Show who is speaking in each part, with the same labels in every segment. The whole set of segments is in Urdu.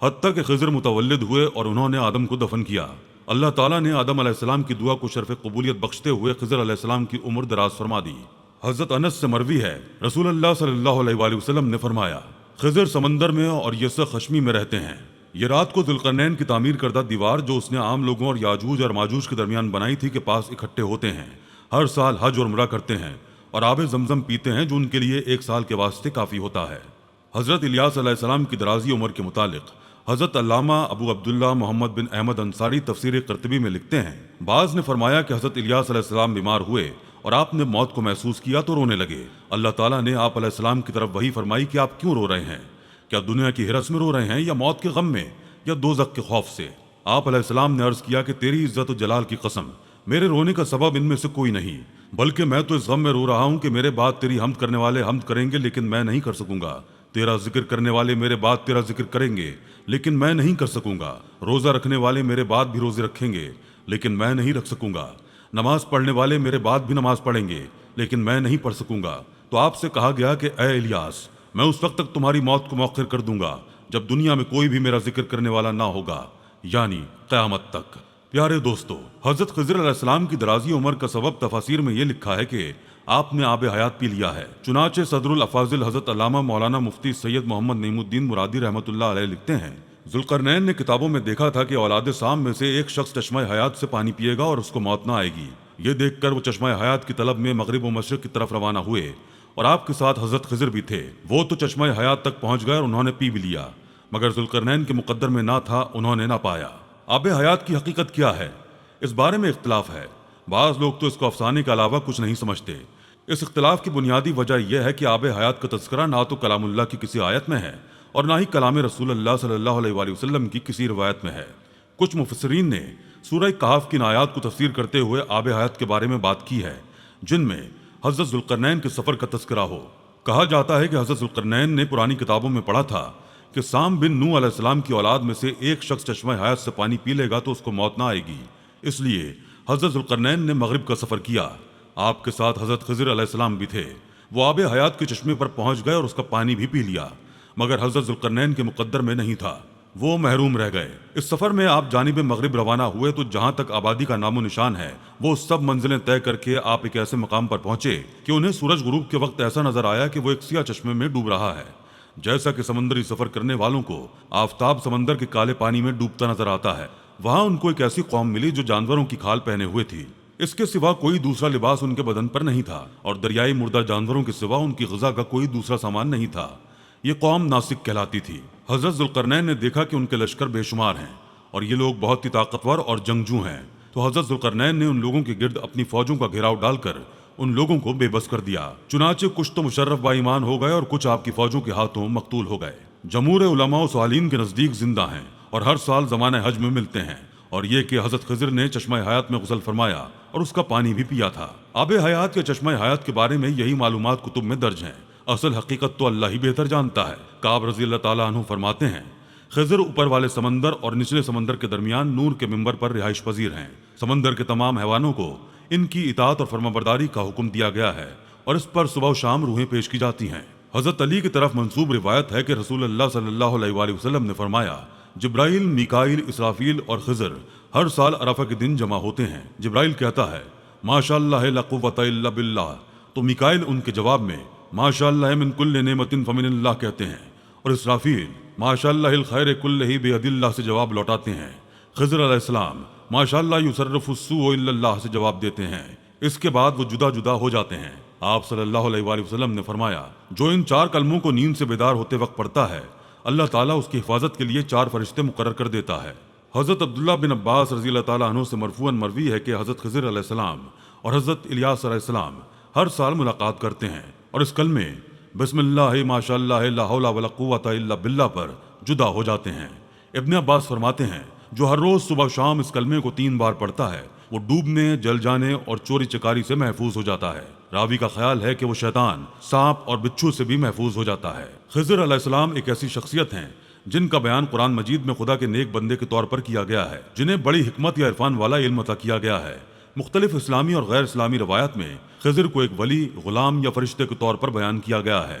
Speaker 1: حتیٰ کہ خضر متولد ہوئے اور انہوں نے آدم کو دفن کیا۔ اللہ تعالیٰ نے آدم علیہ السلام کی دعا کو شرف قبولیت بخشتے ہوئے خضر علیہ السلام کی عمر دراز فرما دی۔ حضرت انس سے مروی ہے، رسول اللہ صلی اللہ علیہ وآلہ وسلم نے فرمایا، خضر سمندر میں اور یسہ خشمی میں رہتے ہیں۔ یہ رات کو ذوالقرنین کی تعمیر کردہ دیوار جو اس نے عام لوگوں اور یاجوج اور ماجوج کے درمیان بنائی تھی کے پاس اکٹھے ہوتے ہیں، ہر سال حج اور عمرہ کرتے ہیں اور آب زمزم پیتے ہیں جو ان کے لیے ایک سال کے واسطے کافی ہوتا ہے۔ حضرت الیاس علیہ السلام کی درازی عمر کے متعلق حضرت علامہ ابو عبداللہ محمد بن احمد انصاری تفسیر قرطبی میں لکھتے ہیں، بعض نے فرمایا کہ حضرت الیاس علیہ السلام بیمار ہوئے اور آپ نے موت کو محسوس کیا تو رونے لگے۔ اللہ تعالیٰ نے آپ علیہ السلام کی طرف وحی فرمائی کہ آپ کیوں رو رہے ہیں؟ کیا دنیا کی ہرس میں رو رہے ہیں یا موت کے غم میں یا دوزخ کے خوف سے؟ آپ علیہ السلام نے عرض کیا کہ تیری عزت و جلال کی قسم، میرے رونے کا سبب ان میں سے کوئی نہیں، بلکہ میں تو اس غم میں رو رہا ہوں کہ میرے بعد تیری حمد کرنے والے حمد کریں گے لیکن میں نہیں کر سکوں گا، تیرا ذکر کرنے والے میرے بعد تیرا ذکر کریں گے لیکن میں نہیں کر سکوں گا، روزہ رکھنے والے میرے بعد بھی روزے رکھیں گے لیکن میں نہیں رکھ سکوں گا، نماز پڑھنے والے میرے بعد بھی نماز پڑھیں گے لیکن میں نہیں پڑھ سکوں گا۔ تو آپ سے کہا گیا کہ اے الیاس، میں اس وقت تک تمہاری موت کو مؤخر کر دوں گا جب دنیا میں کوئی بھی میرا ذکر کرنے والا نہ ہوگا، یعنی قیامت تک۔ پیارے دوستو، حضرت خضر علیہ السلام کی درازی عمر کا سبب تفاسیر میں یہ لکھا ہے کہ آپ نے آب حیات پی لیا ہے۔ چنانچہ صدر الافاضل حضرت علامہ مولانا مفتی سید محمد نعیم الدین مرادی رحمۃ اللہ علیہ لکھتے ہیں، ذوالقرنین نے کتابوں میں دیکھا تھا کہ اولاد سام میں سے ایک شخص چشمہ حیات سے پانی پیے گا اور اس کو موت نہ آئے گی۔ یہ دیکھ کر وہ چشمہ حیات کی طلب میں مغرب و مشرق کی طرف روانہ ہوئے اور آپ کے ساتھ حضرت خضر بھی تھے۔ وہ تو چشمہ حیات تک پہنچ گئے اور انہوں نے پی بھی لیا، مگر ذوالقرنین کے مقدر میں نہ تھا، انہوں نے نہ پایا۔ آب حیات کی حقیقت کیا ہے، اس بارے میں اختلاف ہے۔ بعض لوگ تو اس کو افسانے کے علاوہ کچھ نہیں سمجھتے۔ اس اختلاف کی بنیادی وجہ یہ ہے کہ آب حیات کا تذکرہ نہ تو کلام اللہ کی کسی آیت میں ہے اور نہ ہی کلام رسول اللہ صلی اللہ علیہ وآلہ وسلم کی کسی روایت میں ہے۔ کچھ مفسرین نے سورہ کہف کی ان آیات کو تفسیر کرتے ہوئے آب حیات کے بارے میں بات کی ہے جن میں حضرت ذوالقرنین کے سفر کا تذکرہ ہو۔ کہا جاتا ہے کہ حضرت ذوالقرنین نے پرانی کتابوں میں پڑھا تھا کہ سام بن نوح علیہ السلام کی اولاد میں سے ایک شخص چشمہ حیات سے پانی پی لے گا تو اس کو موت نہ آئے گی، اس لیے حضرت ذوالقرنین نے مغرب کا سفر کیا۔ آپ کے ساتھ حضرت خضر علیہ السلام بھی تھے۔ وہ آب حیات کے چشمے پر پہنچ گئے اور اس کا پانی بھی پی لیا، مگر حضرت ذوالقرنین کے مقدر میں نہیں تھا، وہ محروم رہ گئے۔ اس سفر میں آپ جانب مغرب روانہ ہوئے تو جہاں تک آبادی کا نام و نشان ہے وہ سب منزلیں طے کر کے آپ ایک ایسے مقام پر پہنچے کہ انہیں سورج غروب کے وقت ایسا نظر آیا کہ وہ ایک سیاہ چشمے میں ڈوب رہا ہے، جیسا کہ سمندری سفر کرنے والوں کو آفتاب سمندر کے کالے پانی میں ڈوبتا نظر آتا ہے۔ وہاں ان کو ایک ایسی قوم ملی جو جانوروں کی کھال پہنے ہوئے تھی، اس کے سوا کوئی دوسرا لباس ان کے بدن پر نہیں تھا، اور دریائی مردہ جانوروں کے سوا ان کی غذا کا کوئی دوسرا سامان نہیں تھا۔ یہ قوم ناسک کہلاتی تھی۔ حضرت ذوالقرنین نے دیکھا کہ ان کے لشکر بے شمار ہیں اور یہ لوگ بہت ہی طاقتور اور جنگجو ہیں، تو حضرت ذوالقرنین نے ان لوگوں کے گرد اپنی فوجوں کا گھیراؤ ڈال کر ان لوگوں کو بے بس کر دیا۔ چنانچہ کچھ تو مشرف با ایمان ہو گئے اور کچھ آپ کی فوجوں کے ہاتھوں مقتول ہو گئے۔ جمہور علماء و صالحین کے نزدیک زندہ ہیں اور ہر سال زمانہ حج میں ملتے ہیں، اور یہ کہ حضرت خضر نے چشمہ حیات میں غسل فرمایا اور اس کا پانی بھی پیا تھا۔ آب حیات یا چشمہ حیات کے بارے میں یہی معلومات کتب میں درج ہیں، اصل حقیقت تو اللہ ہی بہتر جانتا ہے۔ کعب رضی اللہ تعالیٰ عنہ فرماتے ہیں، خضر اوپر والے سمندر اور نچلے سمندر کے درمیان نور کے منبر پر رہائش پذیر ہیں۔ سمندر کے تمام حیوانوں کو ان کی اطاعت اور فرمانبرداری کا حکم دیا گیا ہے اور اس پر صبح و شام روحیں پیش کی جاتی ہیں۔ حضرت علی کی طرف منسوب روایت ہے کہ رسول اللہ صلی اللہ علیہ وآلہ وسلم نے فرمایا، جبرائیل، میکائیل، اسرافیل اور خضر ہر سال عرفہ کے دن جمع ہوتے ہیں۔ جبرائیل کہتا ہے، ماشاء اللہ لا قوت الا باللہ، تو میکائیل ان کے جواب میں ماشاء اللہ من کل نعمت فمن اللہ کہتے ہیں، اور اسرافیل ماشاء اللہ الخیر کلہ بید اللہ سے جواب لوٹاتے ہیں۔ خضر علیہ السلام ماشاء اللہ یصرف السوء الا اللہ سے جواب دیتے ہیں۔ اس کے بعد وہ جدا جدا ہو جاتے ہیں۔ آپ صلی اللہ علیہ وآلہ وسلم نے فرمایا، جو ان 4 کلموں کو نیند سے بیدار ہوتے وقت پڑھتا ہے، اللہ تعالیٰ اس کی حفاظت کے لیے 4 فرشتے مقرر کر دیتا ہے۔ حضرت عبداللہ بن عباس رضی اللہ تعالیٰ عنہ سے مرفوعاً مروی ہے کہ حضرت خضر علیہ السلام اور حضرت الیاس علیہ السلام ہر سال ملاقات کرتے ہیں اور اس کلمے بسم اللہ ماشاء اللہ لا حول ولا قوت الا باللہ پر جدا ہو جاتے ہیں۔ ابن عباس فرماتے ہیں، جو ہر روز صبح شام اس کلمے کو 3 بار پڑھتا ہے وہ ڈوبنے، جل جانے اور چوری چکاری سے محفوظ ہو جاتا ہے۔ راوی کا خیال ہے کہ وہ شیطان، سانپ اور بچھو سے بھی محفوظ ہو جاتا ہے۔ خضر علیہ السلام ایک ایسی شخصیت ہیں جن کا بیان قرآن مجید میں خدا کے نیک بندے کے طور پر کیا گیا ہے، جنہیں بڑی حکمت یا عرفان والا علم عطا کیا گیا ہے۔ مختلف اسلامی اور غیر اسلامی روایات میں خضر کو ایک ولی، غلام یا فرشتے کے طور پر بیان کیا گیا ہے۔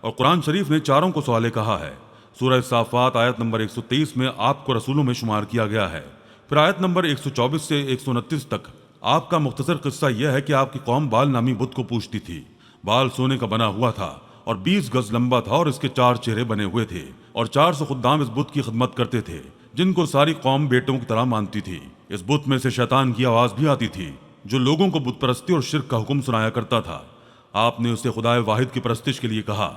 Speaker 1: اور قرآن شریف نے چاروں کو صالح کہا ہے۔ سورہ صافات آیت نمبر 123 میں آپ کو رسولوں میں شمار کیا گیا ہے۔ پھر آیت نمبر 124 سے 129 تک آپ کا مختصر قصہ یہ ہے کہ آپ کی قوم بال نامی بت کو پوجتی تھی۔ بال سونے کا بنا ہوا تھا اور 20 گز لمبا تھا اور اس کے 4 چہرے بنے ہوئے تھے اور 400 خدام اس بت کی خدمت کرتے تھے جن کو ساری قوم بیٹوں کی طرح مانتی تھی۔ اس بت میں سے شیطان کی آواز بھی آتی تھی جو لوگوں کو بت پرستی اور شرک کا حکم سنایا کرتا تھا۔ آپ نے اسے خدائے واحد کی پرستش کے لیے کہا۔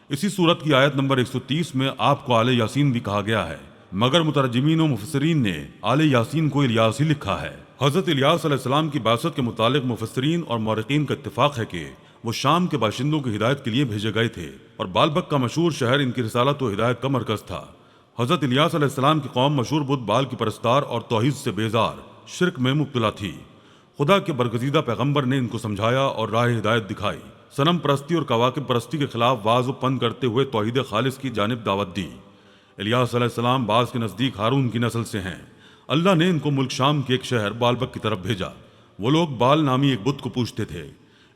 Speaker 1: اسی صورت کی آیت نمبر 130 میں آپ کو آل یاسین بھی کہا گیا ہے، مگر مترجمین و مفسرین نے آل یاسین کو الیاس ہی لکھا ہے۔ حضرت الیاس علیہ السلام کی بعثت کے متعلق مفسرین اور مورخین کا اتفاق ہے کہ وہ شام کے باشندوں کی ہدایت کے لیے بھیجے گئے تھے اور بالبک کا مشہور شہر ان کی رسالت و ہدایت کا مرکز تھا۔ حضرت الیاس علیہ السلام کی قوم مشہور بت بال کی پرستار اور توحید سے بیزار شرک میں مبتلا تھی۔ خدا کے برگزیدہ پیغمبر نے ان کو سمجھایا اور راہ ہدایت دکھائی، صنم پرستی اور کواکب پرستی کے خلاف واز و پن کرتے ہوئے توحید خالص کی جانب دعوت دی۔ الیاس علیہ السلام باز کے نزدیک ہارون کی نسل سے ہیں۔ اللہ نے ان کو ملک شام کے ایک شہر بالبک کی طرف بھیجا۔ وہ لوگ بال نامی ایک بت کو پوجتے تھے۔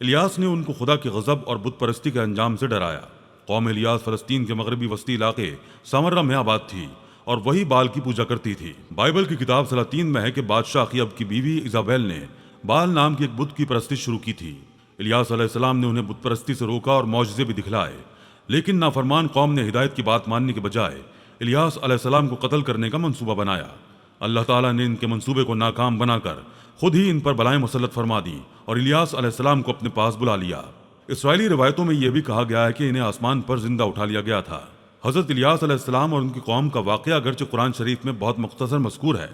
Speaker 1: الیاس نے ان کو خدا کے غضب اور بت پرستی کے انجام سے ڈرایا۔ قوم الیاس فلسطین کے مغربی وسطی علاقے سامرہ میں آباد تھی اور وہی بال کی پوجا کرتی تھی۔ بائبل کی کتاب سلاطین میں ہے کہ بادشاہ اخیب کی بیوی ایزابیل نے بال نام کے ایک بت کی پرستی شروع کی تھی۔ الیاس علیہ السلام نے انہیں بت پرستی سے روکا اور معجزے بھی دکھلائے، لیکن نافرمان قوم نے ہدایت کی بات ماننے کے بجائے الیاس علیہ السلام کو قتل کرنے کا منصوبہ بنایا۔ اللہ تعالیٰ نے ان کے منصوبے کو ناکام بنا کر خود ہی ان پر بلائیں مسلط فرما دی اور الیاس علیہ السلام کو اپنے پاس بلا لیا۔ اسرائیلی روایتوں میں یہ بھی کہا گیا ہے کہ انہیں آسمان پر زندہ اٹھا لیا گیا تھا۔ حضرت الیاس علیہ السلام اور ان کی قوم کا واقعہ اگرچہ قرآن شریف میں بہت مختصر مذکور ہے،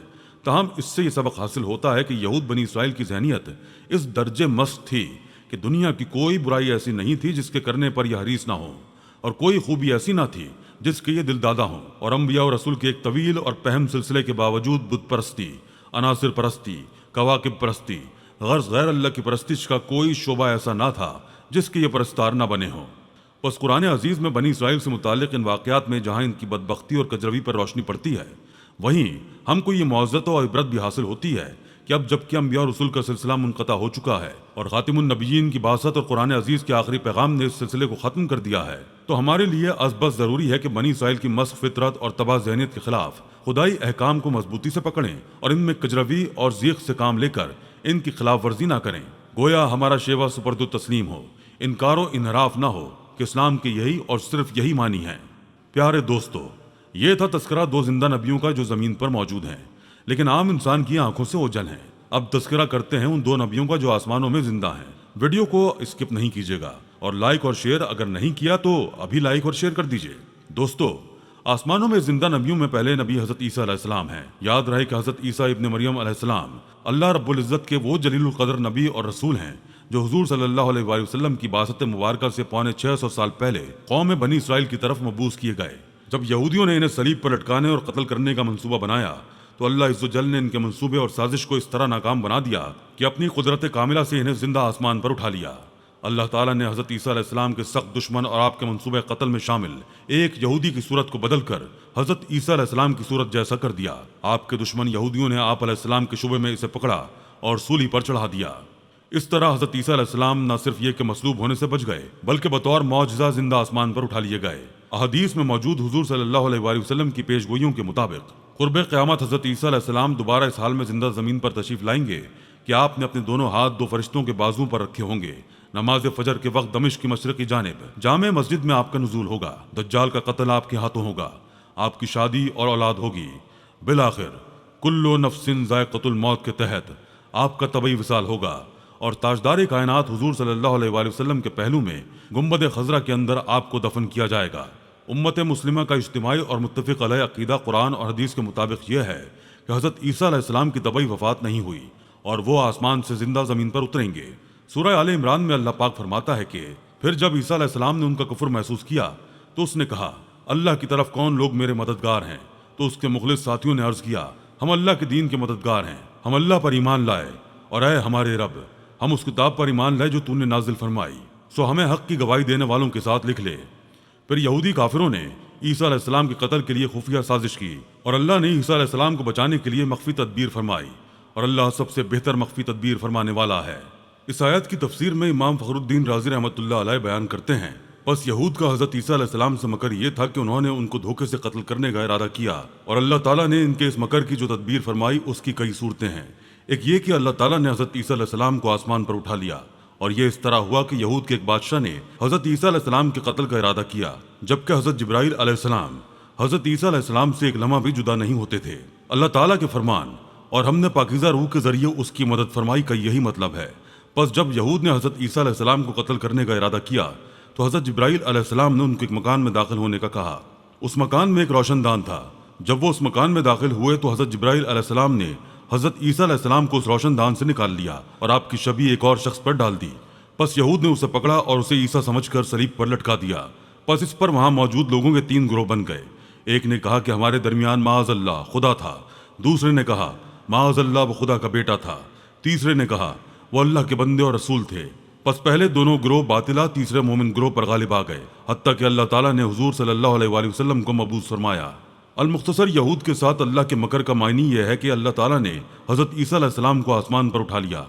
Speaker 1: تاہم اس سے یہ سبق حاصل ہوتا ہے کہ یہود بنی اسرائیل کی ذہنیت اس درجے مست تھی کہ دنیا کی کوئی برائی ایسی نہیں تھی جس کے کرنے پر یہ حریص نہ ہو، اور کوئی خوبی ایسی نہ تھی جس کے یہ دل دادا ہوں، اور انبیاء و رسول کے ایک طویل اور پہم سلسلے کے باوجود بت پرستی، عناصر پرستی، کواکب پرستی، غرض غیر اللہ کی پرستش کا کوئی شعبہ ایسا نہ تھا جس کے یہ پرستار نہ بنے ہوں۔ بس قرآن عزیز میں بنی اسرائیل سے متعلق ان واقعات میں جہاں ان کی بدبختی اور کجروی پر روشنی پڑتی ہے، وہیں ہم کو یہ معزت و عبرت بھی حاصل ہوتی ہے کہ اب جب کہ انبیاء اور رسول کا سلسلہ منقطع ہو چکا ہے اور خاتم النبیین کی بعثت اور قرآن عزیز کے آخری پیغام نے اس سلسلے کو ختم کر دیا ہے، تو ہمارے لیے از بس ضروری ہے کہ بنی اسرائیل کی مسخ فطرت اور تباہ ذہنیت کے خلاف خدائی احکام کو مضبوطی سے پکڑیں اور ان میں کجروی اور ضیق سے کام لے کر ان کی خلاف ورزی نہ کریں، گویا ہمارا شیوا سپرد و تسلیم ہو، انکار و انحراف نہ ہو کہ اسلام کے یہی اور صرف یہی معنی ہے۔ پیارے دوستو، یہ تھا تذکرہ دو زندہ نبیوں کا جو زمین پر موجود ہیں لیکن عام انسان کی آنکھوں سے اوجھل ہیں۔ اب تذکرہ کرتے ہیں ان دو نبیوں کا جو آسمانوں میں زندہ ہیں۔ ویڈیو کو اسکپ نہیں کیجیے گا اور لائک اور شیئر اگر نہیں کیا تو ابھی لائک اور شیئر کر دیجیے۔ دوستو، آسمانوں میں زندہ نبیوں میں پہلے نبی حضرت عیسیٰ علیہ السلام ہیں۔ یاد رہے کہ حضرت عیسیٰ ابن مریم علیہ السلام اللہ رب العزت کے وہ جلیل القدر نبی اور رسول ہیں جو حضور صلی اللہ علیہ وآلہ وسلم کی بعثت مبارکہ سے 650 سال پہلے قوم بنی اسرائیل کی طرف مبعوث کیے گئے۔ جب یہودیوں نے انہیں صلیب پر لٹکانے اور قتل کرنے کا منصوبہ بنایا تو اللہ عز و جل نے ان کے منصوبے اور سازش کو اس طرح ناکام بنا دیا کہ اپنی قدرت کاملہ سے انہیں زندہ آسمان پر اٹھا لیا۔ اللہ تعالیٰ نے حضرت عیسیٰ علیہ السلام کے سخت دشمن اور آپ کے منصوبہ قتل میں شامل ایک یہودی کی صورت کو بدل کر حضرت عیسیٰ علیہ السلام کی صورت جیسا کر دیا۔ آپ کے دشمن یہودیوں نے آپ علیہ السلام کے شعبے میں اسے پکڑا اور سولی پر چڑھا دیا۔ اس طرح حضرت عیسیٰ علیہ السلام نہ صرف یہ کہ مصلوب ہونے سے بچ گئے بلکہ بطور معجزہ زندہ آسمان پر اٹھا لیے گئے۔ احادیث میں موجود حضور صلی اللہ علیہ وآلہ وسلم کی پیش گوئیوں کے مطابق قرب قیامت حضرت عیسیٰ علیہ السلام دوبارہ اس حال میں زندہ زمین پر تشریف لائیں گے کہ آپ نے اپنے دونوں ہاتھ دو فرشتوں کے بازوں پر رکھے ہوں گے۔ نماز فجر کے وقت دمشق کی مشرقی جانب جامع مسجد میں آپ کا نزول ہوگا۔ دجال کا قتل آپ کے ہاتھوں ہوگا، آپ کی شادی اور اولاد ہوگی۔ بالآخر کل نفس ذائقۃ الموت کے تحت آپ کا طبعی وصال ہوگا اور تاجدار کائنات حضور صلی اللہ علیہ وآلہ وسلم کے پہلو میں گنبد خضرا کے اندر آپ کو دفن کیا جائے گا۔ امت مسلمہ کا اجتماعی اور متفق علیہ عقیدہ قرآن اور حدیث کے مطابق یہ ہے کہ حضرت عیسیٰ علیہ السلام کی طبعی وفات نہیں ہوئی اور وہ آسمان سے زندہ زمین پر اتریں گے۔ سورہ آل عمران میں اللہ پاک فرماتا ہے کہ پھر جب عیسیٰ علیہ السلام نے ان کا کفر محسوس کیا تو اس نے کہا، اللہ کی طرف کون لوگ میرے مددگار ہیں؟ تو اس کے مخلص ساتھیوں نے عرض کیا، ہم اللہ کے دین کے مددگار ہیں، ہم اللہ پر ایمان لائے اور اے ہمارے رب، ہم اس کتاب پر ایمان لائے جو تو نے نازل فرمائی، سو ہمیں حق کی گواہی دینے والوں کے ساتھ لکھ لے۔ پھر یہودی کافروں نے عیسیٰ علیہ السلام کے قتل کے لیے خفیہ سازش کی اور اللہ نے عیسیٰ علیہ السلام کو بچانے کے لیے مخفی تدبیر فرمائی، اور اللہ سب سے بہتر مخفی تدبیر فرمانے والا ہے۔ اس آیت کی تفسیر میں امام فخر الدین رازی رحمۃ اللہ علیہ بیان کرتے ہیں بس یہود کا حضرت عیسیٰ علیہ السلام سے مکر یہ تھا کہ انہوں نے ان کو دھوکے سے قتل کرنے کا ارادہ کیا، اور اللہ تعالیٰ نے ان کے اس مکر کی جو تدبیر فرمائی اس کی کئی صورتیں ہیں۔ ایک یہ کہ اللہ تعالیٰ نے حضرت عیسیٰ علیہ السلام کو آسمان پر اٹھا لیا، اور یہ اس طرح ہوا کہ یہود کے ایک بادشاہ نے حضرت عیسیٰ علیہ السلام کے قتل کا ارادہ کیا، جبکہ حضرت جبرائیل علیہ السلام حضرت عیسیٰ علیہ السلام سے ایک لمحہ بھی جدا نہیں ہوتے تھے۔ اللہ تعالیٰ کے فرمان اور ہم نے پاکیزہ روح کے ذریعے اس کی مدد فرمائی کا یہی مطلب ہے۔ پس جب یہود نے حضرت عیسیٰ علیہ السلام کو قتل کرنے کا ارادہ کیا تو حضرت جبرائیل علیہ السلام نے ان کو ایک مکان میں داخل ہونے کا کہا۔ اس مکان میں ایک روشن دان تھا۔ جب وہ اس مکان میں داخل ہوئے تو حضرت جبرائیل علیہ السلام نے حضرت عیسیٰ علیہ السلام کو اس روشن دان سے نکال لیا اور آپ کی شبیہ ایک اور شخص پر ڈال دی۔ پس یہود نے اسے پکڑا اور اسے عیسیٰ سمجھ کر صلیب پر لٹکا دیا۔ پس اس پر وہاں موجود لوگوں کے 3 گروہ بن گئے۔ ایک نے کہا کہ ہمارے درمیان معاذ اللہ خدا تھا، دوسرے نے کہا معاذ اللہ وہ خدا کا بیٹا تھا، تیسرے نے کہا وہ اللہ کے بندے اور رسول تھے۔ پس پہلے دونوں گروہ باطلہ، تیسرے مومن گروہ پر غالب آ گئے، حتیٰ کہ اللہ تعالیٰ نے حضور صلی اللہ علیہ وآلہ وسلم کو مبعوث فرمایا۔ المختصر یہود کے ساتھ اللہ کے مکر کا معنی یہ ہے کہ اللہ تعالیٰ نے حضرت عیسیٰ علیہ السلام کو آسمان پر اٹھا لیا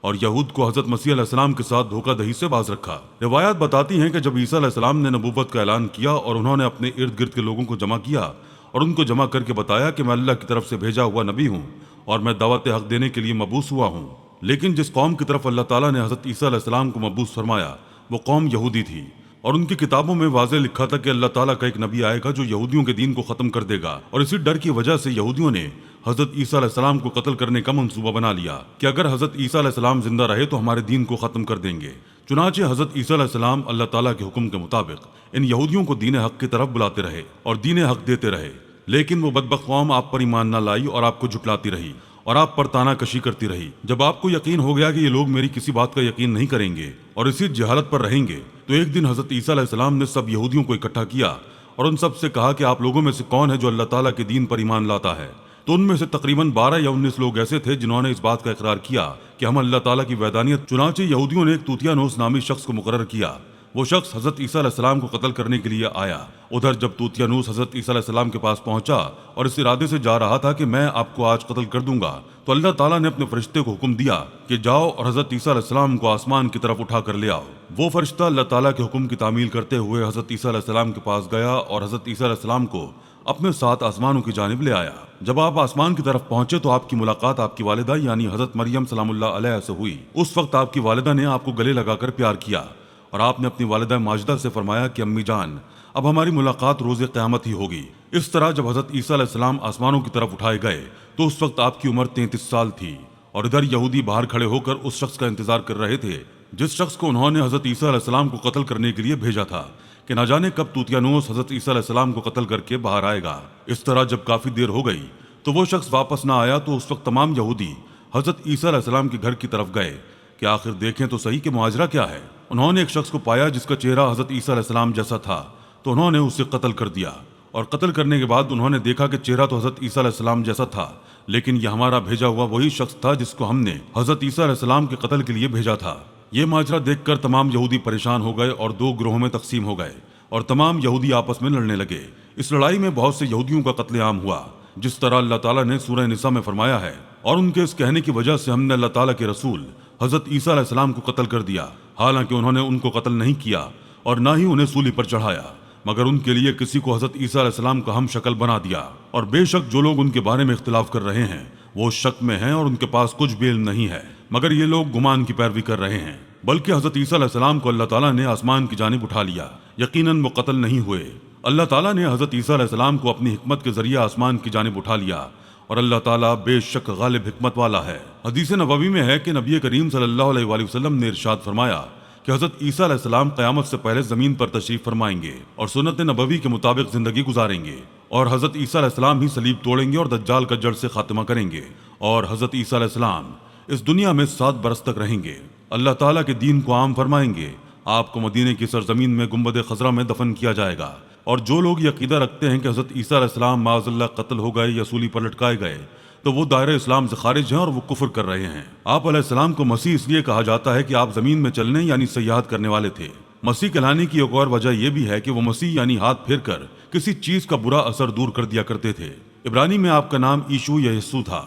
Speaker 1: اور یہود کو حضرت مسیح علیہ السلام کے ساتھ دھوکہ دہی سے باز رکھا۔ روایات بتاتی ہیں کہ جب عیسیٰ علیہ السلام نے نبوت کا اعلان کیا اور انہوں نے اپنے ارد گرد کے لوگوں کو جمع کیا اور ان کو جمع کر کے بتایا کہ میں اللہ کی طرف سے بھیجا ہوا نبی ہوں اور میں دعوت حق دینے کے لیے مبعوث ہوا ہوں، لیکن جس قوم کی طرف اللہ تعالیٰ نے حضرت عیسیٰ علیہ السلام کو مبعوث فرمایا وہ قوم یہودی تھی، اور ان کی کتابوں میں واضح لکھا تھا کہ اللہ تعالیٰ کا ایک نبی آئے گا جو یہودیوں کے دین کو ختم کر دے گا، اور اسی ڈر کی وجہ سے یہودیوں نے حضرت عیسیٰ علیہ السلام کو قتل کرنے کا منصوبہ بنا لیا کہ اگر حضرت عیسیٰ علیہ السلام زندہ رہے تو ہمارے دین کو ختم کر دیں گے۔ چنانچہ حضرت عیسیٰ علیہ السلام اللہ تعالیٰ کے حکم کے مطابق ان یہودیوں کو دین حق کی طرف بلاتے رہے اور دین حق دیتے رہے، لیکن وہ بدبخت قوم آپ پر ایمان نہ لائی اور آپ کو جھٹلاتی رہی اور آپ پر تانا کشی کرتی رہی۔ جب آپ کو یقین ہو گیا کہ یہ لوگ میری کسی بات کا یقین نہیں کریں گے اور اسی جہالت پر رہیں گے، تو ایک دن حضرت عیسیٰ علیہ السلام نے سب یہودیوں کو اکٹھا کیا اور ان سب سے کہا کہ آپ لوگوں میں سے کون ہے جو اللہ تعالیٰ کے دین پر ایمان لاتا ہے؟ تو ان میں سے تقریباً 12 یا 19 لوگ ایسے تھے جنہوں نے اس بات کا اقرار کیا کہ ہم اللہ تعالیٰ کی وحدانیت۔ چنانچہ یہودیوں نے ایک توتیانوس نامی شخص کو مقرر کیا۔ وہ شخص حضرت عیسیٰ علیہ السلام کو قتل کرنے کے لیے آیا۔ ادھر جب توتیانوس حضرت عیسیٰ علیہ السلام کے پاس پہنچا اور اس ارادے سے جا رہا تھا کہ میں آپ کو آج قتل کر دوں گا، تو اللہ تعالیٰ نے اپنے فرشتے کو حکم دیا کہ جاؤ اور حضرت عیسیٰ علیہ السلام کو آسمان کی طرف اٹھا کر لے آؤ۔ وہ فرشتہ اللہ تعالیٰ کے حکم کی تعمیل کرتے ہوئے حضرت عیسیٰ علیہ السلام کے پاس گیا اور حضرت عیسیٰ علیہ السلام کو اپنے ساتھ آسمانوں کی جانب لے آیا۔ جب آپ آسمان کی طرف پہنچے تو آپ کی ملاقات آپ کی والدہ یعنی حضرت مریم سلام اللہ علیہ سے ہوئی۔ اس وقت آپ کی والدہ نے آپ کو گلے لگا کر پیار کیا اور آپ نے اپنی والدہ ماجدہ سے فرمایا کہ امی جان، اب ہماری ملاقات روز قیامت ہی ہوگی۔ اس طرح جب حضرت عیسیٰ علیہ السلام آسمانوں کی طرف اٹھائے گئے تو اس وقت آپ کی عمر 33 سال تھی، اور ادھر یہودی باہر کھڑے ہو کر اس شخص کا انتظار کر رہے تھے جس شخص کو انہوں نے حضرت عیسیٰ علیہ السلام کو قتل کرنے کے لیے بھیجا تھا، کہ نہ جانے کب توتیانوس حضرت عیسیٰ علیہ السلام کو قتل کر کے باہر آئے گا۔ اس طرح جب کافی دیر ہو گئی تو وہ شخص واپس نہ آیا، تو اس وقت تمام یہودی حضرت عیسیٰ علیہ السلام کے گھر کی طرف گئے کہ آخر دیکھیں تو صحیح کہ ماجرا کیا ہے۔ انہوں نے ایک شخص کو پایا جس کا چہرہ حضرت عیسیٰ علیہ السلام جیسا تھا، تو انہوں نے اسے قتل کر دیا، اور قتل کرنے کے بعد انہوں نے دیکھا کہ چہرہ تو حضرت عیسیٰ علیہ السلام جیسا تھا، لیکن یہ ہمارا بھیجا ہوا وہی شخص تھا جس کو ہم نے حضرت عیسیٰ علیہ السلام کے قتل کے لیے بھیجا تھا۔ یہ ماجرا دیکھ کر تمام یہودی پریشان ہو گئے اور 2 گروہوں میں تقسیم ہو گئے اور تمام یہودی آپس میں لڑنے لگے۔ اس لڑائی میں بہت سے یہودیوں کا قتل عام ہوا، جس طرح اللہ تعالیٰ نے سورہ نساء میں فرمایا ہے، اور ان کے اس کہنے کی وجہ سے ہم نے اللہ تعالیٰ کے رسول حضرت عیسیٰ علیہ السلام کو قتل کر دیا، حالانکہ انہوں نے ان کو قتل نہیں کیا اور نہ ہی انہیں سولی پر چڑھایا، مگر ان کے لیے کسی کو حضرت عیسیٰ علیہ السلام کا ہم شکل بنا دیا۔ اور بے شک جو لوگ ان کے بارے میں اختلاف کر رہے ہیں وہ شک میں ہیں اور ان کے پاس کچھ بھی علم نہیں ہے، مگر یہ لوگ گمان کی پیروی کر رہے ہیں۔ بلکہ حضرت عیسیٰ علیہ السلام کو اللہ تعالیٰ نے آسمان کی جانب اٹھا لیا، یقیناً وہ قتل نہیں ہوئے۔ اللہ تعالیٰ نے حضرت عیسیٰ علیہ السلام کو اپنی حکمت کے ذریعے آسمان کی جانب اٹھا لیا، اور اللہ تعالیٰ بے شک غالب حکمت والا ہے۔ حدیث نبوی میں ہے کہ نبی کریم صلی اللہ علیہ وآلہ وسلم نے ارشاد فرمایا کہ حضرت عیسیٰ علیہ السلام قیامت سے پہلے زمین پر تشریف فرمائیں گے اور سنت نبوی کے مطابق زندگی گزاریں گے، اور حضرت عیسیٰ علیہ السلام ہی صلیب توڑیں گے اور دجال کا جڑ سے خاتمہ کریں گے، اور حضرت عیسیٰ علیہ السلام اس دنیا میں 7 برس تک رہیں گے، اللہ تعالیٰ کے دین کو عام فرمائیں گے۔ آپ کو مدینے کی سرزمین میں گنبد خضرا میں دفن کیا جائے گا، اور جو لوگ یہ عقیدہ رکھتے ہیں کہ حضرت عیسیٰ علیہ السلام معاذ اللہ قتل ہو گئے یا سولی پر لٹکائے گئے تو وہ دائرہ اسلام سے خارج ہیں اور وہ کفر کر رہے ہیں۔ آپ علیہ السلام کو مسیح اس لیے کہا جاتا ہے کہ آپ زمین میں چلنے یعنی سیاحت کرنے والے تھے۔ مسیح کہلانے کی ایک اور وجہ یہ بھی ہے کہ وہ مسیح یعنی ہاتھ پھیر کر کسی چیز کا برا اثر دور کر دیا کرتے تھے۔ عبرانی میں آپ کا نام ایشو یا یسوع تھا۔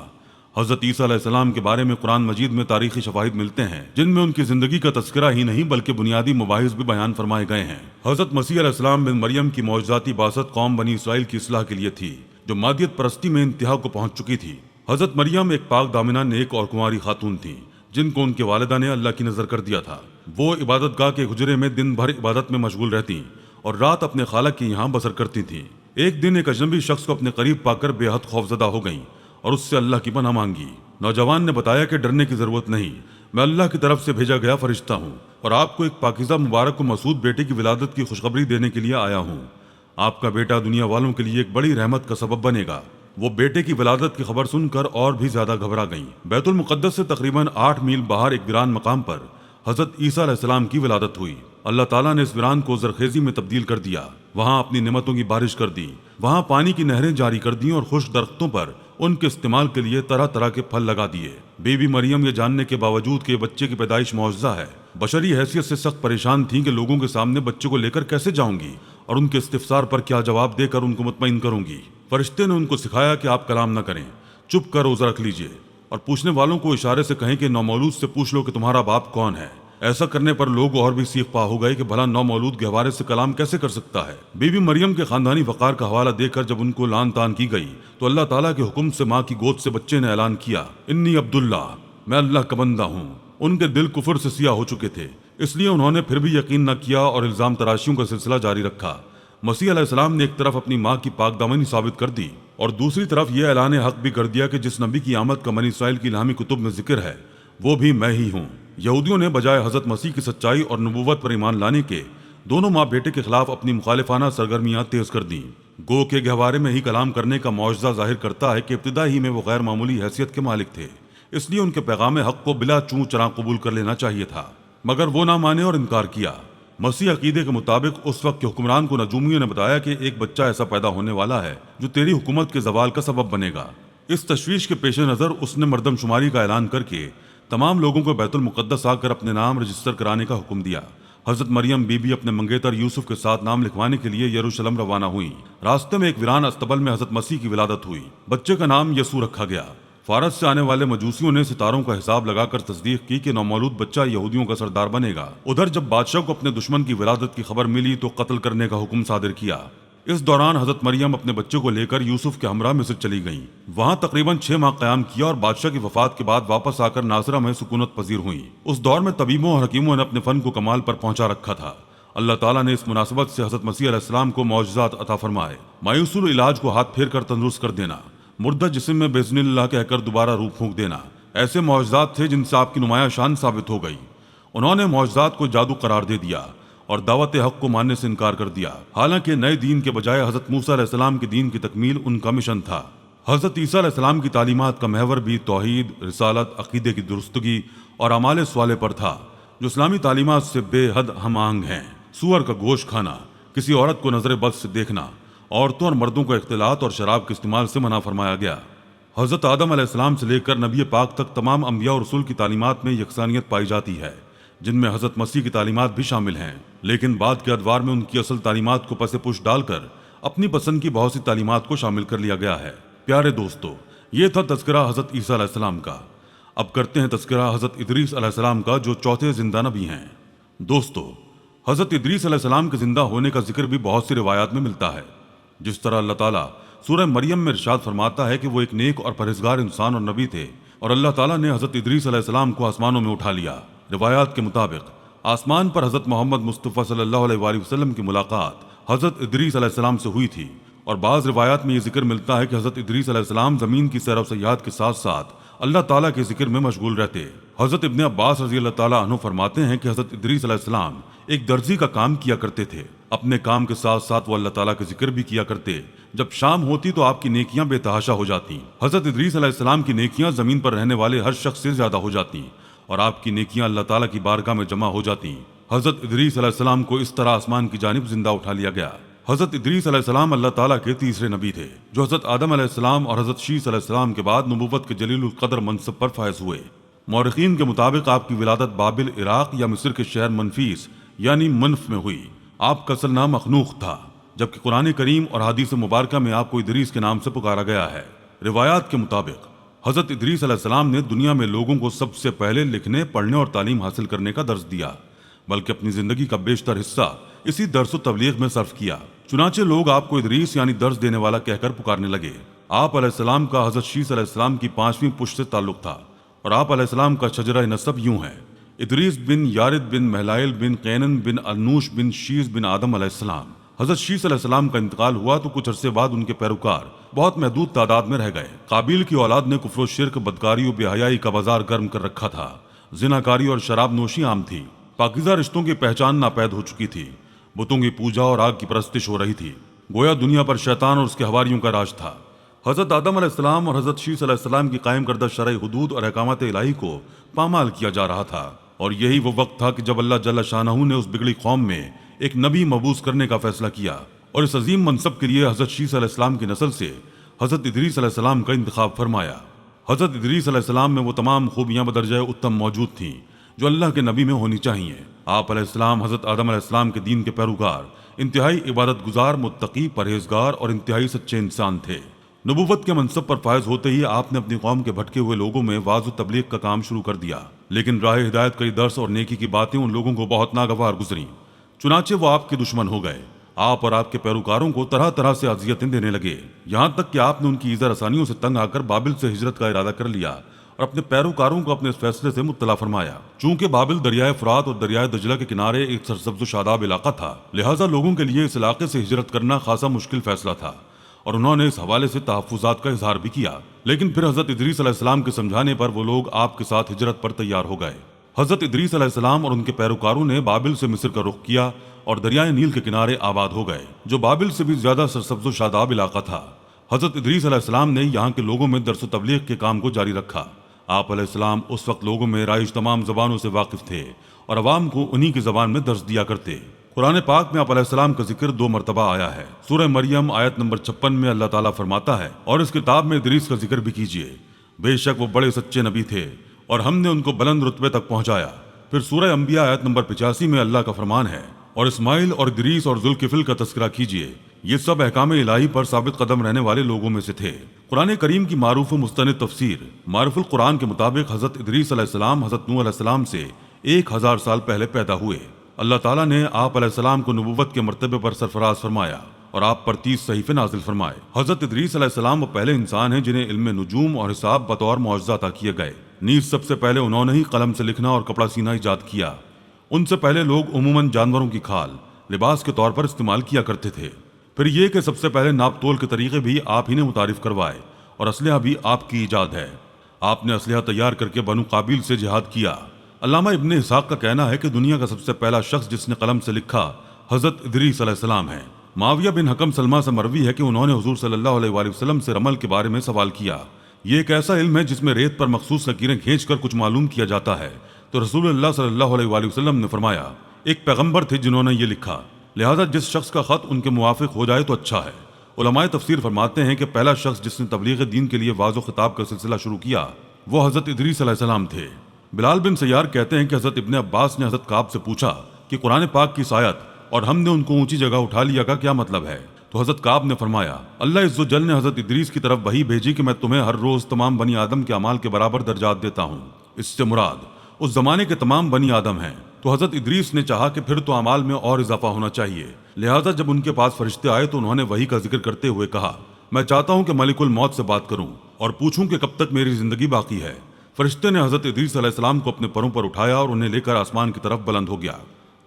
Speaker 1: حضرت عیسیٰ علیہ السلام کے بارے میں قرآن مجید میں تاریخی شواہد ملتے ہیں جن میں ان کی زندگی کا تذکرہ ہی نہیں بلکہ بنیادی مباحث بھی بیان فرمائے گئے ہیں۔ حضرت مسیح علیہ السلام بن مریم کی معجزاتی بعثت قوم بنی اسرائیل کی اصلاح کے لیے تھی جو مادیت پرستی میں انتہا کو پہنچ چکی تھی۔ حضرت مریم ایک پاک دامنہ نیک اور کنواری خاتون تھیں جن کو ان کے والدہ نے اللہ کی نظر کر دیا تھا۔ وہ عبادت گاہ کے حجرے میں دن بھر عبادت میں مشغول رہتی اور رات اپنے خالق کے یہاں بسر کرتی تھیں۔ ایک دن ایک اجنبی شخص کو اپنے قریب پا کر بے حد خوفزدہ ہو گئیں اور اس سے اللہ کی پناہ مانگی۔ نوجوان نے بتایا کہ ڈرنے کی ضرورت نہیں، میں اللہ کی طرف سے بھیجا گیا فرشتہ ہوں اور آپ کو ایک پاکیزہ مبارک و مسعود بیٹے کی ولادت کی خوشخبری دینے کے لیے آیا ہوں۔ آپ کا بیٹا دنیا والوں کے لیے ایک بڑی رحمت کا سبب بنے گا۔ وہ بیٹے کی ولادت کی خبر سن کر اور بھی زیادہ گھبرا گئیں۔ بیت المقدس سے تقریباً 8 میل باہر ایک ویران مقام پر حضرت عیسیٰ علیہ السلام کی ولادت ہوئی۔ اللہ تعالیٰ نے اس ویران کو زرخیزی میں تبدیل کر دیا، وہاں اپنی نعمتوں کی بارش کر دی، وہاں پانی کی نہریں جاری کر دیں اور خشک درختوں پر ان کے استعمال کے لیے طرح طرح کے پھل لگا دیے۔ بی بی مریم یہ جاننے کے باوجود کہ بچے کی پیدائش معجزہ ہے، بشری حیثیت سے سخت پریشان تھیں کہ لوگوں کے سامنے بچے کو لے کر کیسے جاؤں گی اور ان کے استفسار پر کیا جواب دے کر ان کو مطمئن کروں گی۔ فرشتے نے ان کو سکھایا کہ آپ کلام نہ کریں، چپ کر روزہ رکھ لیجئے اور پوچھنے والوں کو اشارے سے کہیں کہ نومولود سے پوچھ لو کہ تمہارا باپ کون ہے۔ ایسا کرنے پر لوگ اور بھی سیخ پا ہو گئے کہ بھلا نومولود گہوارے سے کلام کیسے کر سکتا ہے۔ بی بی مریم کے خاندانی وقار کا حوالہ دے کر جب ان کو لان تان کی گئی تو اللہ تعالیٰ کے حکم سے ماں کی گود سے بچے نے اعلان کیا، انی عبداللہ، میں اللہ کا بندہ ہوں۔ ان کے دل کفر سے سیاہ ہو چکے تھے، اس لیے انہوں نے پھر بھی یقین نہ کیا اور الزام تراشیوں کا سلسلہ جاری رکھا۔ مسیح علیہ السلام نے ایک طرف اپنی ماں کی پاک دامنی ثابت کر دی اور دوسری طرف یہ اعلان حق بھی کر دیا کہ جس نبی کی آمد کا بنی اسرائیل کی الہامی کتب میں ذکر ہے وہ بھی میں ہی ہوں۔ یہودیوں نے بجائے حضرت مسیح کی سچائی اور نبوت پر ایمان لانے کے دونوں ماں بیٹے کے خلاف اپنی مخالفانہ سرگرمیاں تیز کر دیں۔ گو کے گہوارے میں ہی کلام کرنے کا معجزہ ظاہر کرتا ہے کہ ابتدا ہی میں وہ غیر معمولی حیثیت کے مالک تھے، اس لیے ان کے پیغام حق کو بلا چوں چراں قبول کر لینا چاہیے تھا، مگر وہ نہ مانے اور انکار کیا۔ مسیح عقیدے کے مطابق اس وقت کے حکمران کو نجومیوں نے بتایا کہ ایک بچہ ایسا پیدا ہونے والا ہے جو تیری حکومت کے زوال کا سبب بنے گا۔ اس تشویش کے پیش نظر اس نے مردم شماری کا اعلان کر کے تمام لوگوں کو بیت المقدس آ کر اپنے نام رجسٹر کرانے کا حکم دیا۔ حضرت مریم بی بی اپنے منگیتر یوسف کے ساتھ نام لکھوانے کے لیے یروشلم روانہ ہوئی۔ راستے میں ایک ویران استبل میں حضرت مسیح کی ولادت ہوئی۔ بچے کا نام یسوع رکھا گیا۔ فارس سے آنے والے مجوسیوں نے ستاروں کا حساب لگا کر تصدیق کی کہ نومولود بچہ یہودیوں کا سردار بنے گا۔ ادھر جب بادشاہ کو اپنے دشمن کی ولادت کی خبر ملی تو قتل کرنے کا حکم صادر کیا۔ اس دوران حضرت مریم اپنے بچے کو لے کر یوسف کے ہمراہ مصر چلی گئیں۔ وہاں تقریباً 6 ماہ قیام کیا اور بادشاہ کی وفات کے بعد واپس آ کر ناصرہ میں سکونت پذیر ہوئیں۔ اس دور میں طبیبوں اور حکیموں نے اپنے فن کو کمال پر پہنچا رکھا تھا۔ اللہ تعالیٰ نے اس مناسبت سے حضرت مسیح علیہ السلام کو معجزات عطا فرمائے۔ مایوس العلاج کو ہاتھ پھیر کر تندرست کر دینا، مردہ جسم میں بِإِذْنِ اللہ کہہ کر دوبارہ روح پھونک دینا، ایسے معجزات تھے جن سے آپ کی نمایاں شان ثابت ہو گئی۔ انہوں نے معجزات کو جادو قرار دے دیا اور دعوت حق کو ماننے سے انکار کر دیا، حالانکہ نئے دین کے بجائے حضرت موسیٰ علیہ السلام کے دین کی تکمیل ان کا مشن تھا۔ حضرت عیسیٰ علیہ السلام کی تعلیمات کا محور بھی توحید، رسالت، عقیدے کی درستگی اور اعمال صالح پر تھا، جو اسلامی تعلیمات سے بے حد ہم آہنگ ہیں۔ سور کا گوشت کھانا، کسی عورت کو نظر بد سے دیکھنا، عورتوں اور مردوں کو اختلاط اور شراب کے استعمال سے منع فرمایا گیا۔ حضرت آدم علیہ السلام سے لے کر نبی پاک تک تمام انبیاء اور رسول کی تعلیمات میں یکسانیت پائی جاتی ہے، جن میں حضرت مسیح کی تعلیمات بھی شامل ہیں، لیکن بعد کے ادوار میں ان کی اصل تعلیمات کو پس پش ڈال کر اپنی پسند کی بہت سی تعلیمات کو شامل کر لیا گیا ہے۔ پیارے دوستو، یہ تھا تذکرہ حضرت عیسیٰ علیہ السلام کا۔ اب کرتے ہیں تذکرہ حضرت ادریس علیہ السلام کا، جو چوتھے زندہ نبی ہیں۔ دوستو، حضرت ادریس علیہ السلام کے زندہ ہونے کا ذکر بھی بہت سی روایات میں ملتا ہے۔ جس طرح اللہ تعالیٰ سورہ مریم میں ارشاد فرماتا ہے کہ وہ ایک نیک اور پرہیزگار انسان اور نبی تھے، اور اللہ تعالیٰ نے حضرت ادریس علیہ السلام کو آسمانوں میں اٹھا لیا۔ روایات کے مطابق آسمان پر حضرت محمد مصطفیٰ صلی اللہ علیہ وآلہ وسلم کی ملاقات حضرت ادریس علیہ السلام سے ہوئی تھی، اور بعض روایات میں یہ ذکر ملتا ہے کہ حضرت ادریس علیہ السلام زمین کی سیر و سیاحت کے ساتھ ساتھ اللہ تعالیٰ کے ذکر میں مشغول رہتے۔ حضرت ابن عباس رضی اللہ تعالیٰ عنہ فرماتے ہیں کہ حضرت ادریس علیہ السلام ایک درزی کا کام کیا کرتے تھے۔ اپنے کام کے ساتھ ساتھ وہ اللہ تعالیٰ کے ذکر بھی کیا کرتے۔ جب شام ہوتی تو آپ کی نیکیاں بے تحاشا ہو جاتی۔ حضرت ادریس علیہ السلام کی نیکیاں زمین پر رہنے والے ہر شخص سے زیادہ ہو جاتی، اور آپ کی نیکیاں اللہ تعالیٰ کی بارگاہ میں جمع ہو جاتی۔ حضرت ادریس علیہ السلام کو اس طرح آسمان کی جانب زندہ اٹھا لیا گیا۔ حضرت ادریس علیہ السلام اللہ تعالیٰ کے تیسرے نبی تھے، جو حضرت آدم علیہ السلام اور حضرت شیس علیہ السلام کے بعد نبوت کے جلیل القدر منصب پر فائز ہوئے۔ مورخین کے مطابق آپ کی ولادت بابل، عراق یا مصر کے شہر منفیس یعنی منف میں ہوئی۔ آپ کا اصل نام مخنوخ تھا، جبکہ قرآن کریم اور حدیث مبارکہ میں آپ کو ادریس کے نام سے پکارا گیا ہے۔ روایات کے مطابق حضرت ادریس علیہ السلام نے دنیا میں لوگوں کو سب سے پہلے لکھنے، پڑھنے اور تعلیم حاصل کرنے کا درس دیا، بلکہ اپنی زندگی کا بیشتر حصہ اسی درس و تبلیغ میں صرف کیا۔ چنانچہ لوگ آپ کو ادریس یعنی درس دینے والا کہہ کر پکارنے لگے۔ آپ علیہ السلام کا حضرت شیث علیہ السلام کی 5ویں پشت سے تعلق تھا، اور آپ علیہ السلام کا شجرہ نسب یوں ہے: ادریس بن یارد بن مہلائل بن قینن بن انوش بن شیث بن آدم علیہ السلام۔ حضرت شیث علیہ السلام کا انتقال ہوا تو کچھ عرصے بعد ان کے پیروکار بہت محدود تعداد میں رہ گئے۔ قابیل کی اولاد نے کفر و شرک، بدکاری و بے حیائی کا بازار گرم کر رکھا تھا۔ زناکاری اور شراب نوشی عام تھی۔ پاکیزہ رشتوں کی پہچان ناپید ہو چکی تھی۔ بتوں کی پوجا اور آگ کی پرستش ہو رہی تھی۔ گویا دنیا پر شیطان اور اس کے حواریوں کا راج تھا۔ حضرت آدم علیہ السلام اور حضرت شیث علیہ السلام کی قائم کردہ شرعی حدود اور احکامات الہی کو پامال کیا جا رہا تھا، اور یہی وہ وقت تھا کہ جب اللہ جل شانہ نے اس بگڑی قوم میں ایک نبی مبعوث کرنے کا فیصلہ کیا، اور اس عظیم منصب کے لیے حضرت شیث علیہ السلام کی نسل سے حضرت ادریس علیہ السلام کا انتخاب فرمایا۔ حضرت ادریس علیہ السلام میں وہ تمام خوبیاں بدرجہ اتم موجود تھیں جو اللہ کے نبی میں ہونی چاہیے۔ آپ علیہ السلام حضرت آدم علیہ السلام کے دین کے پیروکار، انتہائی عبادت گزار، متقی، پرہیزگار اور انتہائی سچے انسان تھے۔ نبوت کے منصب پر فائز ہوتے ہی آپ نے اپنی قوم کے بھٹکے ہوئے لوگوں میں واعظ و تبلیغ کا کام شروع کر دیا، لیکن راہ ہدایت کا یہ درس اور نیکی کی باتیں ان لوگوں کو بہت ناگوار گزریں۔ چنانچہ وہ آپ کے دشمن ہو گئے۔ آپ اور آپ کے پیروکاروں کو طرح طرح سے اذیتیں دینے لگے، یہاں تک کہ آپ نے ان کی ایذا رسانیوں سے تنگ آ کر بابل سے ہجرت کا ارادہ کر لیا اور اپنے پیروکاروں کو اپنے اس فیصلے سے مطلع فرمایا۔ چونکہ بابل دریائے فرات اور دریائے دجلہ کے کنارے ایک سرسبز و شاداب علاقہ تھا، لہٰذا لوگوں کے لیے اس علاقے سے ہجرت کرنا خاصا مشکل فیصلہ تھا، اور انہوں نے اس حوالے سے تحفظات کا اظہار بھی کیا۔ لیکن پھر حضرت ادریس علیہ السلام کے سمجھانے پر وہ لوگ آپ کے ساتھ ہجرت پر تیار ہو گئے۔ حضرت ادریس علیہ السلام اور ان کے پیروکاروں نے بابل سے مصر کا رخ کیا اور دریائے نیل کے کنارے آباد ہو گئے، جو بابل سے بھی زیادہ سرسبز و شاداب علاقہ تھا۔ حضرت ادریس علیہ السلام نے یہاں کے لوگوں میں درس و تبلیغ کے کام کو جاری رکھا۔ آپ علیہ السلام اس وقت لوگوں میں رائج تمام زبانوں سے واقف تھے اور عوام کو انہی کی زبان میں درس دیا کرتے۔ قرآن پاک میں آپ علیہ السلام کا ذکر 2 مرتبہ آیا ہے۔ سورہ مریم آیت نمبر 56 میں اللہ تعالیٰ فرماتا ہے: اور اس کتاب میں ادریس کا ذکر بھی کیجیے، بے شک وہ بڑے سچے نبی تھے اور ہم نے ان کو بلند رتبے تک پہنچایا۔ پھر سورہ انبیاء آیت نمبر 85 میں اللہ کا فرمان ہے: اور اسماعیل اور ادریس اور ذوالکفل کا تذکرہ کیجیے، یہ سب احکام الہی پر ثابت قدم رہنے والے لوگوں میں سے تھے۔ قرآن کریم کی معروف و مستند تفسیر معرف القرآن کے مطابق حضرت ادریس علیہ السلام حضرت نوح علیہ السلام سے 1000 سال پہلے پیدا ہوئے۔ اللہ تعالیٰ نے آپ علیہ السلام کو نبوت کے مرتبے پر سرفراز فرمایا اور آپ پر 30 صحیفے نازل فرمائے۔ حضرت ادریس علیہ السلام وہ پہلے انسان ہیں جنہیں علم نجوم اور حساب بطور معجزہ عطا کیے گئے۔ نیز سب سے پہلے انہوں نے ہی قلم سے لکھنا اور کپڑا سینا ایجاد کیا۔ ان سے پہلے لوگ عموماً جانوروں کی کھال لباس کے طور پر استعمال کیا کرتے تھے۔ پھر یہ کہ سب سے پہلے ناپ تول کے طریقے بھی آپ ہی نے متعارف کروائے اور اسلحہ بھی آپ کی ایجاد ہے۔ آپ نے اسلحہ تیار کر کے بنو قابیل سے جہاد کیا۔ علامہ ابن اسحاق کا کہنا ہے کہ دنیا کا سب سے پہلا شخص جس نے قلم سے لکھا حضرت ادریس علیہ السلام ہے۔ معاویہ بن حکم سلمہ سے مروی ہے کہ انہوں نے حضور صلی اللہ علیہ وآلہ وسلم سے رمل کے بارے میں سوال کیا۔ یہ ایک ایسا علم ہے جس میں ریت پر مخصوص لکیریں کھینچ کر کچھ معلوم کیا جاتا ہے، تو رسول اللہ صلی اللہ علیہ وآلہ وسلم نے فرمایا ایک پیغمبر تھے جنہوں نے یہ لکھا، لہذا جس شخص کا خط ان کے موافق ہو جائے تو اچھا ہے۔ علماء تفسیر فرماتے ہیں کہ پہلا شخص جس نے تبلیغ دین کے لیے واعظ و خطاب کا سلسلہ شروع کیا وہ حضرت ادریس علیہ السلام تھے۔ بلال بن سیار کہتے ہیں کہ حضرت ابن عباس نے حضرت کعب سے پوچھا کہ قرآن پاک کی آیت اور ہم نے ان کو اونچی جگہ اٹھا لیا کا کیا مطلب ہے؟ تو حضرت کعب نے فرمایا اللہ عز و جل نے حضرت ادریس کی طرف وحی بھیجی کہ میں تمہیں ہر روز تمام بنی آدم کے اعمال کے برابر درجات دیتا ہوں۔ اس سے مراد اس زمانے کے تمام بنی آدم ہیں۔ تو حضرت ادریس نے چاہا کہ پھر تو اعمال میں اور اضافہ ہونا چاہیے، لہٰذا جب ان کے پاس فرشتے آئے تو انہوں نے وحی کا ذکر کرتے ہوئے کہا میں چاہتا ہوں کہ ملک الموت سے بات کروں اور پوچھوں کہ کب تک میری زندگی باقی ہے۔ فرشتے نے حضرت ادریس علیہ السلام کو اپنے پروں پر اٹھایا اور انہیں لے کر آسمان کی طرف بلند ہو گیا۔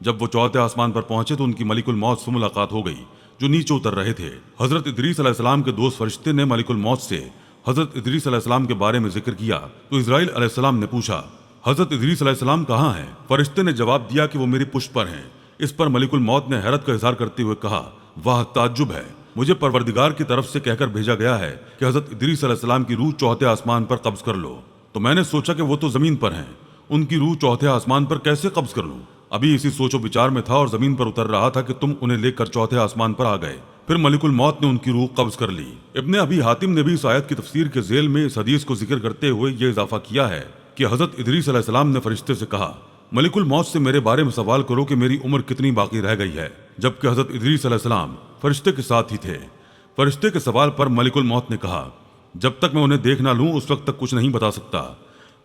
Speaker 1: جب وہ چوتھے آسمان پر پہنچے تو ان کی ملک الموت سے ملاقات ہو گئی جو نیچے اتر رہے تھے۔ حضرت ادریس علیہ السلام کے دوست فرشتے نے ملک الموت سے حضرت ادریس علیہ السلام کے بارے میں ذکر کیا تو اسرائیل علیہ السلام نے پوچھا حضرت ادریس علیہ السلام کہاں ہیں؟ فرشتے نے جواب دیا کہ وہ میری پشت پر ہیں۔ اس پر ملک الموت نے حیرت کا اظہار کرتے ہوئے کہا واہ تعجب ہے، مجھے پروردگار کی طرف سے کہہ کر بھیجا گیا ہے کہ حضرت ادریس علیہ السلام کی روح چوتھے آسمان پر قبض کر لو، تو میں نے سوچا کہ وہ تو زمین پر ہیں، ان کی روح چوتھے آسمان پر کیسے قبض کر لوں؟ ابھی اسی سوچ و بچار میں تھا اور زمین پر اتر رہا تھا کہ تم انہیں لے کر چوتھے آسمان پر آ گئے۔ پھر ملک الموت نے ان کی روح قبض کر لی۔ ابن ابی حاتم نے بھی اس آیت کی تفسیر کے ذیل میں اس حدیث کو ذکر کرتے ہوئے یہ اضافہ کیا ہے کہ حضرت ادریس علیہ السلام نے فرشتے سے کہا ملک الموت سے میرے بارے میں سوال کرو کہ میری عمر کتنی باقی رہ گئی ہے، جبکہ حضرت ادریس علیہ السلام فرشتے کے ساتھ ہی تھے۔ فرشتے کے سوال پر ملک الموت نے کہا جب تک میں انہیں دیکھ نہ لوں اس وقت تک کچھ نہیں بتا سکتا۔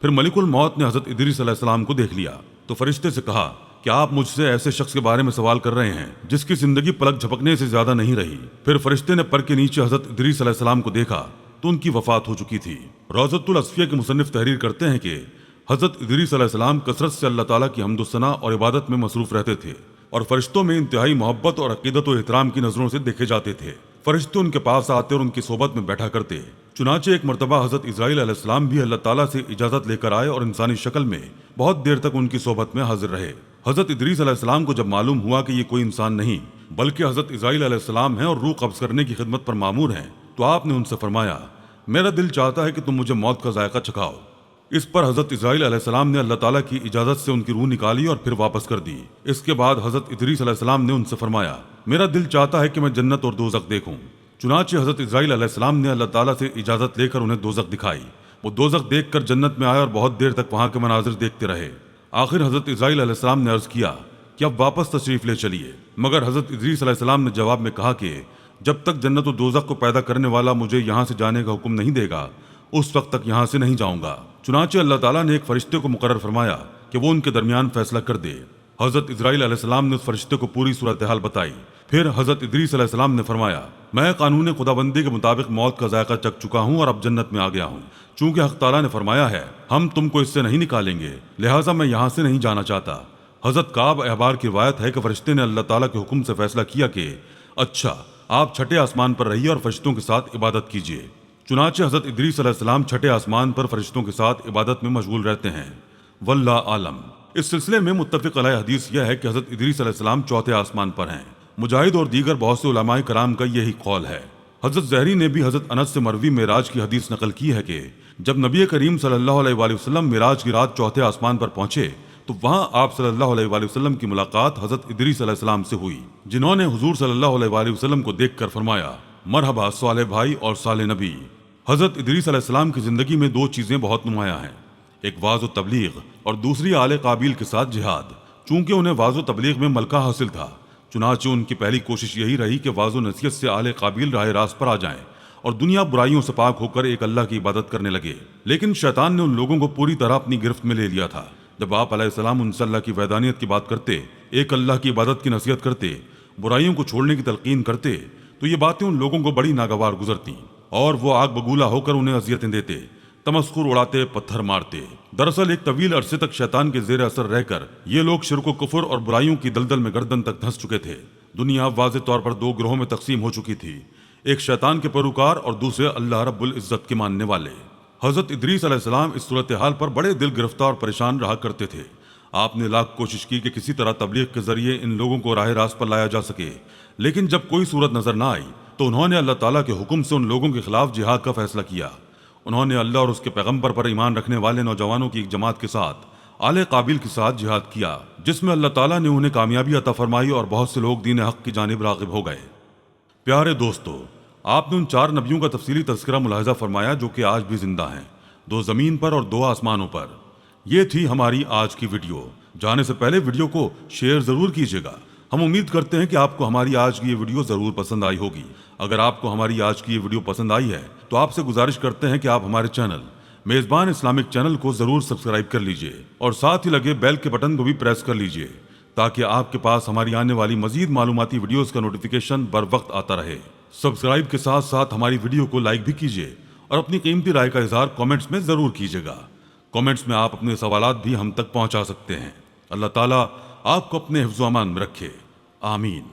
Speaker 1: پھر ملک الموت نے حضرت ادریس علیہ السلام کو دیکھ لیا تو فرشتے سے کہا کہ آپ مجھ سے ایسے شخص کے بارے میں سوال کر رہے ہیں جس کی زندگی پلک جھپکنے سے زیادہ نہیں رہی۔ پھر فرشتے نے پر کے نیچے حضرت ادریس علیہ السلام کو دیکھا تو ان کی وفات ہو چکی تھی۔ روضۃ الاصفیہ کے مصنف تحریر کرتے ہیں کہ حضرت ادریس علیہ السلام کثرت سے اللہ تعالیٰ کی حمد و ثنا اور عبادت میں مصروف رہتے تھے اور فرشتوں میں انتہائی محبت اور عقیدت و احترام کی نظروں سے دیکھے جاتے تھے۔ فرشتے ان کے پاس آتے اور ان کی صحبت میں بیٹھا کرتے۔ چنانچہ ایک مرتبہ حضرت اسرائیل علیہ السلام بھی اللہ تعالیٰ سے اجازت لے کر آئے اور انسانی شکل میں بہت دیر تک ان کی صحبت میں حاضر رہے۔ حضرت ادریس علیہ السلام کو جب معلوم ہوا کہ یہ کوئی انسان نہیں بلکہ حضرت اسرائیل علیہ السلام ہیں اور روح قبض کرنے کی خدمت پر مامور ہیں تو آپ نے ان سے فرمایا، میرا دل چاہتا ہے کہ تم مجھے موت کا ذائقہ چکھاؤ۔ اس پر حضرت اسرائیل علیہ السلام نے اللہ تعالیٰ کی اجازت سے ان کی روح نکالی اور پھر واپس کر دی۔ اس کے بعد حضرت ادریس علیہ السلام نے ان سے فرمایا، میرا دل چاہتا ہے کہ میں جنت اور دوزخ دیکھوں۔ چنانچہ حضرت اسرائیل علیہ السلام نے اللہ تعالیٰ سے اجازت لے کر انہیں دوزخ دکھائی۔ وہ دوزخ دیکھ کر جنت میں آئے اور بہت دیر تک وہاں کے مناظر دیکھتے رہے۔ آخر حضرت اسرائیل علیہ السلام نے عرض کیا کہ اب واپس تشریف لے چلیے، مگر حضرت ادریس علیہ السلام نے جواب میں کہا کہ جب تک جنت و دوزخ کو پیدا کرنے والا مجھے یہاں سے جانے کا حکم نہیں دے گا اس وقت تک یہاں سے نہیں جاؤں گا۔ چنانچہ اللہ تعالیٰ نے ایک فرشتے کو مقرر فرمایا کہ وہ ان کے درمیان فیصلہ کر دے۔ حضرت اسرائیل علیہ السلام نے اس فرشتے کو پوری صورتحال بتائی۔ پھر حضرت ادریس علیہ السلام نے فرمایا، میں قانون خداوندی کے مطابق موت کا ذائقہ چکھ چکا ہوں اور اب جنت میں آ گیا ہوں۔ چونکہ حق تعالیٰ نے فرمایا ہے ہم تم کو اس سے نہیں نکالیں گے، لہٰذا میں یہاں سے نہیں جانا چاہتا۔ حضرت کعب احبار کی روایت ہے کہ فرشتے نے اللہ تعالیٰ کے حکم سے فیصلہ کیا کہ اچھا آپ چھٹے آسمان پر رہیے اور فرشتوں کے ساتھ عبادت کیجیے۔ چنانچہ حضرت ادریس علیہ السلام چھٹے آسمان پر فرشتوں کے ساتھ عبادت میں مشغول رہتے ہیں۔ واللہ عالم۔ اس سلسلے میں متفق علیہ حدیث یہ ہے کہ حضرت ادریس علیہ السلام چوتھے آسمان پر ہیں۔ مجاہد اور دیگر بہت سے علماء کرام کا یہی قول ہے۔ حضرت زہری نے بھی حضرت انس سے مروی معراج کی حدیث نقل کی ہے کہ جب نبی کریم صلی اللہ علیہ وآلہ وسلم معراج کی رات چوتھے آسمان پر پہنچے تو وہاں آپ صلی اللہ علیہ وآلہ وسلم کی ملاقات حضرت ادریس علیہ السلام سے ہوئی، جنہوں نے حضور صلی اللہ علیہ وآلہ وسلم کو دیکھ کر فرمایا، مرحبا صالح بھائی اور صالح نبی۔ حضرت ادریس علیہ السلام کی زندگی میں دو چیزیں بہت نمایاں ہیں، ایک واعظ و تبلیغ اور دوسری آل قابیل کے ساتھ جہاد۔ چونکہ انہیں واعظ و تبلیغ میں ملکہ حاصل تھا، چنانچہ ان کی پہلی کوشش یہی رہی کہ واعظ و نصیحت سے آل قابیل راہ راست پر آ جائیں اور دنیا برائیوں سے پاک ہو کر ایک اللہ کی عبادت کرنے لگے۔ لیکن شیطان نے ان لوگوں کو پوری طرح اپنی گرفت میں لے لیا تھا۔ جب آپ علیہ السلام ان سے اللہ کی وحدانیت کی بات کرتے، ایک اللہ کی عبادت کی نصیحت کرتے، برائیوں کو چھوڑنے کی تلقین کرتے تو یہ باتیں ان لوگوں کو بڑی ناگوار گزرتی اور وہ آگ بگولا ہو کر انہیں اذیتیں دیتے، تمسخر اڑاتے، پتھر مارتے۔ دراصل ایک طویل عرصے تک شیطان کے زیر اثر رہ کر یہ لوگ شرک و کفر اور برائیوں کی دلدل میں گردن تک دھنس چکے تھے۔ دنیا واضح طور پر دو گروہوں میں تقسیم ہو چکی تھی، ایک شیطان کے پیروکار اور دوسرے اللہ رب العزت کے ماننے والے۔ حضرت ادریس علیہ السلام اس صورتحال پر بڑے دل گرفتار اور پریشان رہا کرتے تھے۔ آپ نے لاکھ کوشش کی کہ کسی طرح تبلیغ کے ذریعے ان لوگوں کو راہ راست پر لایا جا سکے، لیکن جب کوئی صورت نظر نہ آئی تو انہوں نے اللہ تعالیٰ کے حکم سے ان لوگوں کے خلاف جہاد کا فیصلہ کیا۔ انہوں نے اللہ اور اس کے پیغمبر پر ایمان رکھنے والے نوجوانوں کی ایک جماعت کے ساتھ آل قابیل کے ساتھ جہاد کیا، جس میں اللہ تعالیٰ نے انہیں کامیابی عطا فرمائی اور بہت سے لوگ دین حق کی جانب راغب ہو گئے۔ پیارے دوستو، آپ نے ان 4 نبیوں کا تفصیلی تذکرہ ملاحظہ فرمایا جو کہ آج بھی زندہ ہیں، 2 زمین پر اور 2 آسمانوں پر۔ یہ تھی ہماری آج کی ویڈیو۔ جانے سے پہلے ویڈیو کو شیئر ضرور کیجیے گا۔ ہم امید کرتے ہیں کہ آپ کو ہماری آج کی یہ ویڈیو ضرور پسند آئی ہوگی۔ اگر آپ کو ہماری آج کی یہ ویڈیو پسند آئی ہے تو آپ سے گزارش کرتے ہیں کہ آپ ہمارے چینل میزبان اسلامک چینل کو ضرور سبسکرائب کر لیجئے اور ساتھ ہی لگے بیل کے بٹن کو بھی پریس کر لیجئے تاکہ آپ کے پاس ہماری آنے والی مزید معلوماتی ویڈیوز کا نوٹیفیکیشن بر وقت آتا رہے۔ سبسکرائب کے ساتھ ساتھ ہماری ویڈیو کو لائک بھی کیجئے اور اپنی قیمتی رائے کا اظہار کامنٹس میں ضرور کیجئے گا۔ کامنٹس میں آپ اپنے سوالات بھی ہم تک پہنچا سکتے ہیں۔ اللہ تعالیٰ آپ کو اپنے حفظ و امان میں رکھے، آمین۔